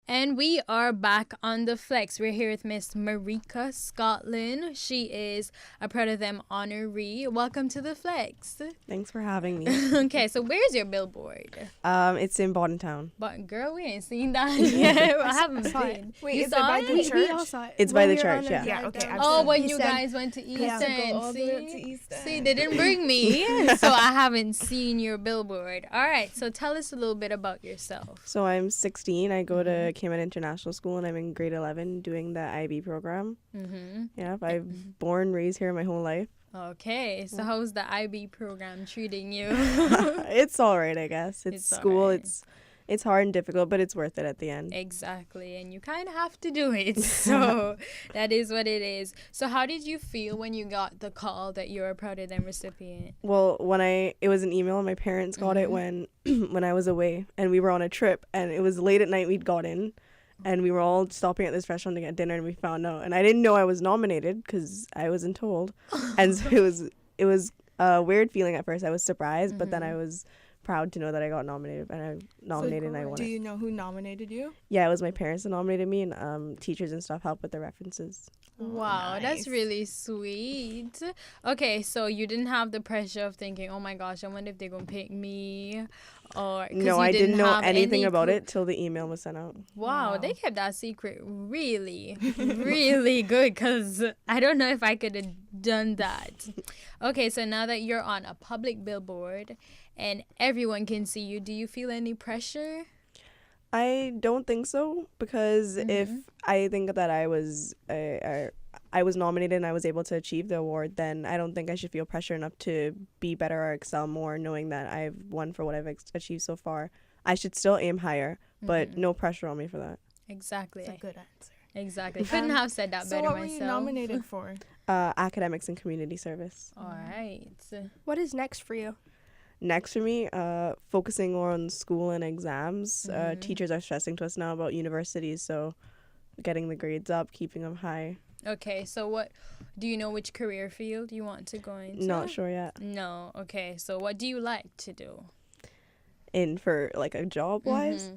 And we are back on the flex. We're here with Miss Marika Scotland. She is a Proud of Them honoree. Welcome to the flex. Thanks for having me. Okay, so where's your billboard? It's in Bodden Town. But girl, we ain't seen that yet. I haven't been. Wait, you is it saw by it? the church? We all saw it. It's by the church, yeah. Yeah, okay. Oh, when you Easton. guys went to Easton. have to go all the way up to See? Easton. See, they didn't bring me, so I haven't seen your billboard. All right, so tell us a little bit about yourself. So I'm 16. I go to Cayman International School, and I'm in grade 11 doing the IB program. Mm-hmm. Yeah, I've born, raised here my whole life. Okay, so how's the IB program treating you? It's all right, I guess. It's school. alright. It's hard and difficult, but it's worth it at the end. Exactly, and you kind of have to do it, so that is what it is. So how did you feel when you got the call that you're a Proud of Them recipient? Well, it was an email, and my parents got it when I was away, and we were on a trip, and it was late at night we'd got in, and we were all stopping at this restaurant to get dinner, and we found out, and I didn't know I was nominated because I wasn't told, and so it was a weird feeling at first. I was surprised, but then I was proud to know that I got nominated, and I won Do it. you know who nominated you? Yeah, it was my parents that nominated me, and teachers and stuff helped with the references. Wow, nice. that's really sweet. Okay, so you didn't have the pressure of thinking, oh my gosh, I wonder if they're going to pick me. Or 'cause No, you I didn't know have anything any about clue. it till the email was sent out. Wow, Wow. they kept that secret really, really good because I don't know if I could have done that. Okay, so now that you're on a public billboard and everyone can see you, do you feel any pressure? I don't think so, because if I think that I was nominated and I was able to achieve the award, then I don't think I should feel pressure enough to be better or excel more, knowing that I've won for what I've achieved so far. I should still aim higher, but no pressure on me for that. Exactly. That's a good answer. Exactly. Couldn't have said that So better what were myself. you nominated for? Academics and community service. All right. What is next for you? Next for me, focusing more on school and exams. Teachers are stressing to us now about universities, so getting the grades up, keeping them high. Okay, so what do you know which career field you want to go into? Not sure yet. No. Okay, so what do you like to do? For like a job wise,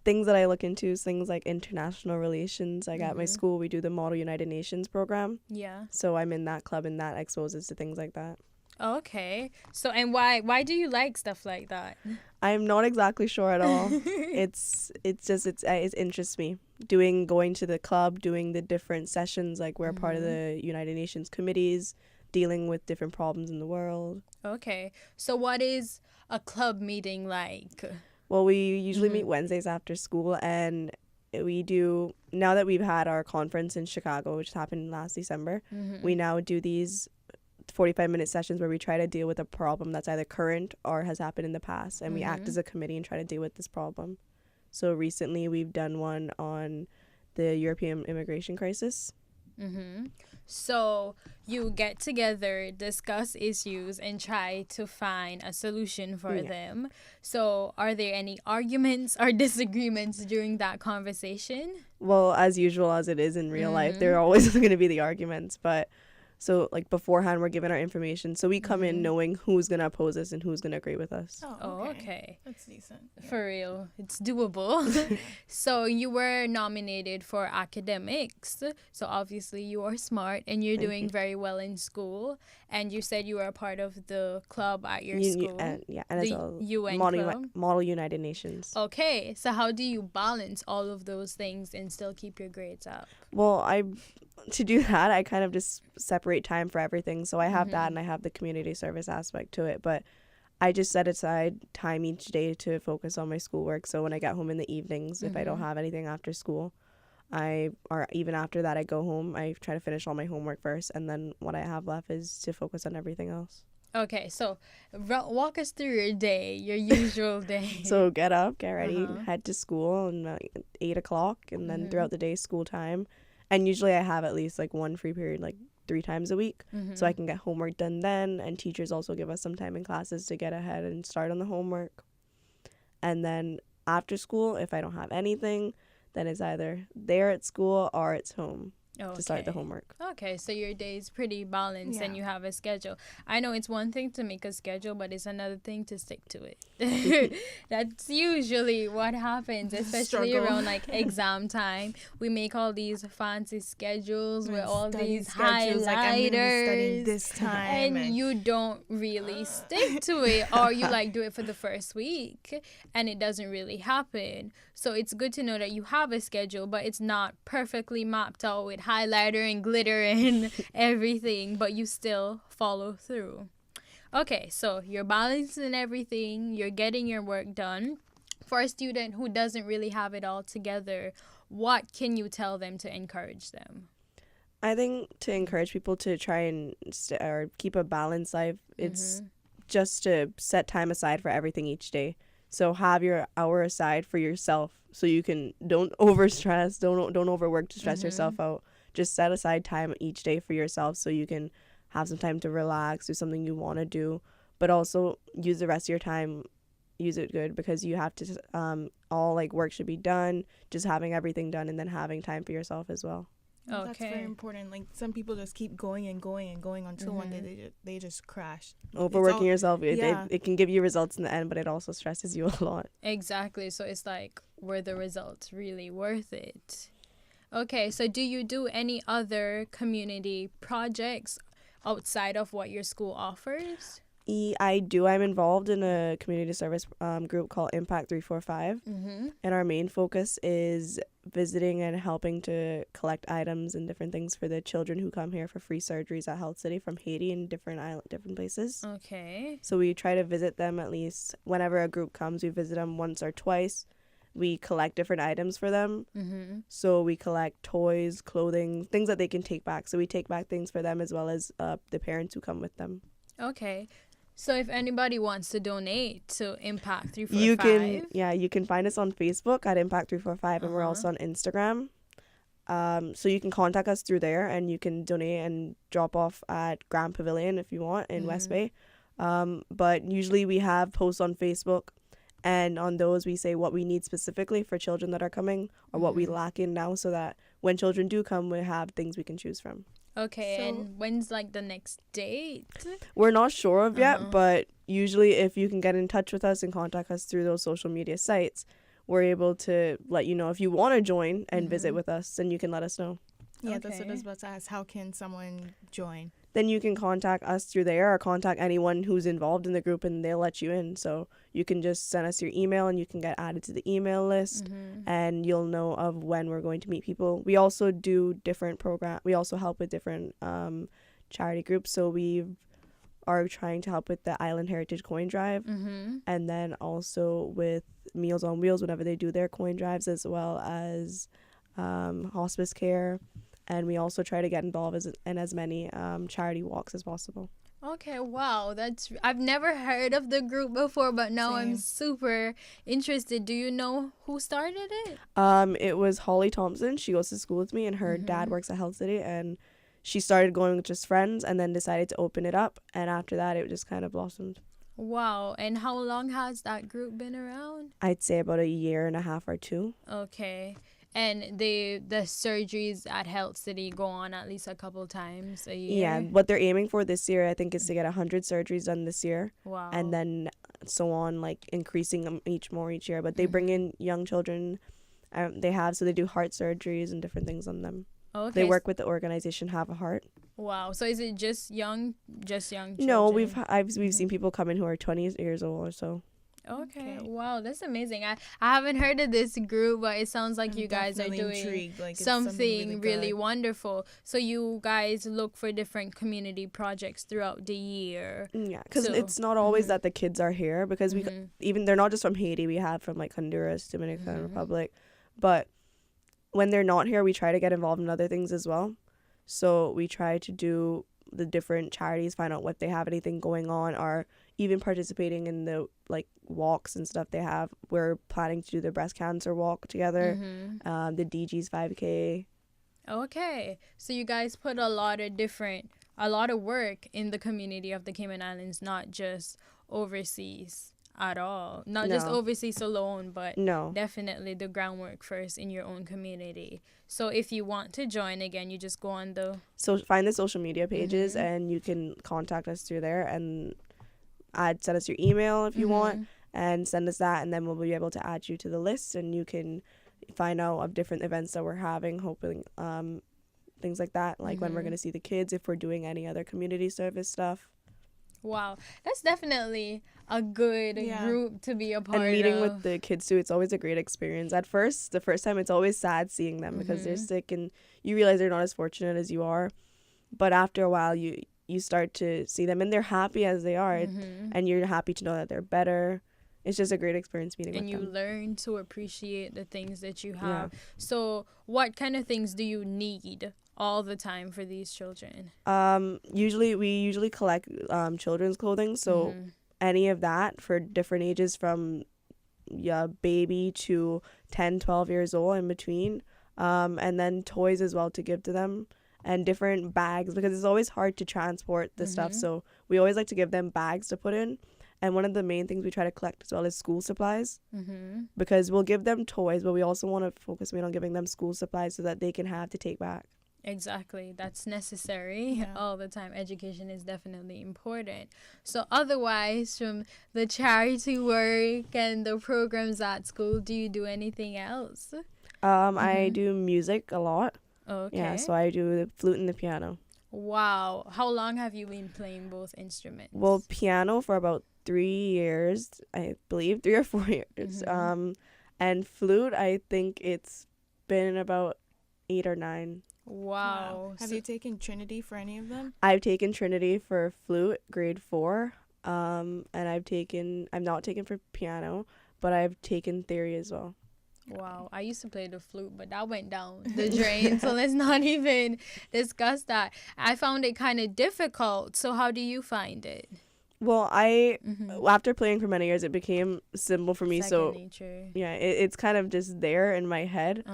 things that I look into is things like international relations. Like at my school, we do the Model United Nations program, Yeah. so I'm in that club, and that exposes to things like that. Okay. So and why do you like stuff like that? I'm not exactly sure at all. It interests me. Going to the club, doing the different sessions, like we're part of the United Nations committees, dealing with different problems in the world. Okay. So what is a club meeting like? Well, we usually meet Wednesdays after school, and we do, now that we've had our conference in Chicago, which happened last December, we now do these 45-minute sessions where we try to deal with a problem that's either current or has happened in the past, and we act as a committee and try to deal with this problem. So recently we've done one on the European immigration crisis. So you get together, discuss issues, and try to find a solution for them. So are there any arguments or disagreements during that conversation? Well, as usual, as it is in real life, there are always going to be the arguments, but so like beforehand we're given our information, so we come in knowing who's going to oppose us and who's going to agree with us. Oh, okay. That's decent. For real, it's doable. So you were nominated for academics. So obviously you are smart and you're doing very well in school. And you said you were a part of the club at your school. And as The well, UN Model, club? Model United Nations. Okay, so how do you balance all of those things and still keep your grades up? Well, to do that, I kind of just separate time for everything. So I have that, and I have the community service aspect to it. But I just set aside time each day to focus on my schoolwork. So when I get home in the evenings, if I don't have anything after school, or even after that, I go home, I try to finish all my homework first. And then what I have left is to focus on everything else. Okay, so walk us through your day, your usual day. So get up, get ready, head to school, and 8 o'clock, and then throughout the day, school time. And usually I have at least like one free period, like 3 times a week, so I can get homework done then. And teachers also give us some time in classes to get ahead and start on the homework. And then after school, if I don't have anything, then it's either there at school or it's home. to start the Okay. homework. Okay, so your day is pretty balanced and Yeah. you have a schedule. I know it's one thing to make a schedule, but it's another thing to stick to it. That's usually what happens, especially Struggle. around like exam time. We make all these fancy schedules with all Study these schedules, like I'm gonna be studying highlighters. this time, And you don't really stick to it, or you like do it for the first week and it doesn't really happen. So it's good to know that you have a schedule, but it's not perfectly mapped out with highlighter and glitter and everything, but you still follow through. Okay, so you're balancing everything, you're getting your work done. For a student who doesn't really have it all together, what can you tell them to encourage them? I think to encourage people to try and or keep a balanced life, it's just to set time aside for everything each day. So have your hour aside for yourself, so you can don't overstress, don't overwork to stress yourself out. Just set aside time each day for yourself, so you can have some time to relax, do something you want to do, but also use the rest of your time, use it good, because you have to all like work should be done, just having everything done and then having time for yourself as well. That's very Okay. important. Like some people just keep going and going and going until one day they just crash. Overworking yourself, yeah. it can give you results in the end, but it also stresses you a lot. Exactly. So it's like, were the results really worth it? Okay, so do you do any other community projects outside of what your school offers? I do. I'm involved in a community service group called Impact 345, and our main focus is visiting and helping to collect items and different things for the children who come here for free surgeries at Health City from Haiti and different places. Okay. So we try to visit them at least whenever a group comes. We visit them once or twice. We collect different items for them. So we collect toys, clothing, things that they can take back. So we take back things for them as well as the parents who come with them. Okay. So if anybody wants to donate to Impact 345, you can find us on Facebook at Impact 345, and we're also on Instagram. So you can contact us through there, and you can donate and drop off at Grand Pavilion if you want in West Bay. But usually we have posts on Facebook, and on those we say what we need specifically for children that are coming, or what we lack in now, so that when children do come, we have things we can choose from. Okay, So- and when's like the next date? We're not sure of yet, but usually if you can get in touch with us and contact us through those social media sites, we're able to let you know if you want to join and visit with us, then you can let us know. Yeah, that's what I Okay. was about to ask. How can someone join? Then you can contact us through there, or contact anyone who's involved in the group, and they'll let you in. So you can just send us your email and you can get added to the email list, and you'll know of when we're going to meet people. We also do different we also help with different charity groups. So we are trying to help with the Island Heritage Coin Drive, and then also with Meals on Wheels whenever they do their coin drives, as well as hospice care. And we also try to get involved in as many charity walks as possible. Okay, wow, I've never heard of the group before, but now I'm Same. super interested. Do you know who started it? It was Holly Thompson. She goes to school with me, and her dad works at Health City, and she started going with just friends and then decided to open it up, and after that it just kind of blossomed. Wow, and how long has that group been around? I'd say about a year and a half or two. Okay. And the surgeries at Health City go on at least a couple times a year? Yeah, what they're aiming for this year, I think, is to get 100 surgeries done this year. Wow. And then so on, like increasing them each year. But they bring in young children. So they do heart surgeries and different things on them. Okay. They work with the organization Have a Heart. Wow. So is it just young children? No, we've seen people come in who are 20 years old or so. Okay. Okay. Wow, that's amazing. I haven't heard of this group, but it sounds like I'm you guys are definitely doing intrigued. Like, it's something really good. wonderful. So you guys look for different community projects throughout the year. Yeah, because So- it's not always that the kids are here, because we Mhm. even they're not just from Haiti. We have from like Honduras, Dominican Republic, but when they're not here, we try to get involved in other things as well. So we try to do the different charities, find out what they have, anything going on, or even participating in the like walks and stuff they have. We're planning to do the breast cancer walk together, the DG's 5K. Okay. So you guys put a lot of work in the community of the Cayman Islands, not just overseas. at all. Not just No. overseas alone, but No. definitely the groundwork first in your own community. So if you want to join, again, you just go on the... So find the social media pages and you can contact us through there and send us your email if you want and send us that, and then we'll be able to add you to the list and you can find out of different events that we're having, hoping things like that, like when we're going to see the kids, if we're doing any other community service stuff. Wow, that's definitely a good group to be a part of. And meeting with the kids too, it's always a great experience. At first, the first time, it's always sad seeing them because they're sick and you realize they're not as fortunate as you are. But after a while, you start to see them and they're happy as they are, and you're happy to know that they're better. It's just a great experience meeting with them. And you learn to appreciate the things that you have. Yeah. So what kind of things do you need all the time for these children? We usually collect children's clothing, so any of that for different ages from baby to 10, 12 years old in between, and then toys as well to give to them, and different bags because it's always hard to transport the stuff, so we always like to give them bags to put in. And one of the main things we try to collect as well is school supplies, because we'll give them toys, but we also want to focus on giving them school supplies so that they can have to take back. Exactly. That's necessary all the time. Education is definitely important. So otherwise, from the charity work and the programs at school, do you do anything else? I do music a lot. Okay. Yeah, so I do the flute and the piano. Wow. How long have you been playing both instruments? Well, piano for about 3 years, I believe, 3 or 4 years. And flute, I think it's been about 8 or 9. Wow. Have you taken Trinity for any of them? I've taken Trinity for flute, grade 4. And I'm not taken for piano, but I've taken theory as well. Wow. I used to play the flute, but that went down the drain. So let's not even discuss that. I found it kind of difficult. So how do you find it? Well, after playing for many years, it became simple for me. Second nature. Yeah, it's kind of just there in my head.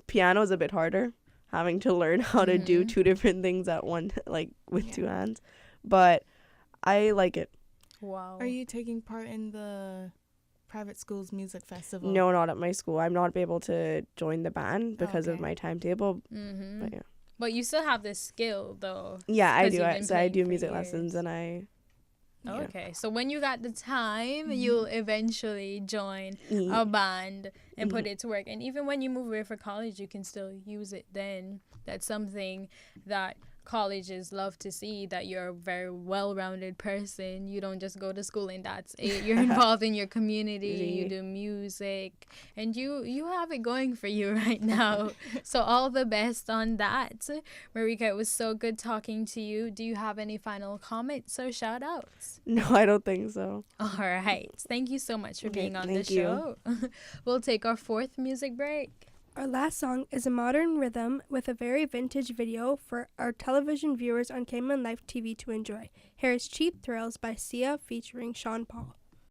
Piano is a bit harder, having to learn how to do 2 different things at one, like with 2 hands. But I like it. Wow. Are you taking part in the private school's music festival? No, not at my school. I'm not able to join the band because of my timetable. But yeah. But you still have this skill, though. Yeah, I do. So I do music lessons, and I... Yeah. Okay, so when you got the time, you'll eventually join a band and put it to work. And even when you move away for college, you can still use it then. That's something that colleges love to see, that you're a very well-rounded person. You don't just go to school and that's it. You're involved in your community. You do music, and you have it going for you right now. So all the best on that. Marika, it was so good talking to you. Do you have any final comments or shout outs? No, I don't think so. All right. Thank you so much for being on the show. We'll take our 4th music break. Our last song is a modern rhythm with a very vintage video for our television viewers on Cayman Life TV to enjoy. Here is Cheap Thrills by Sia featuring Sean Paul.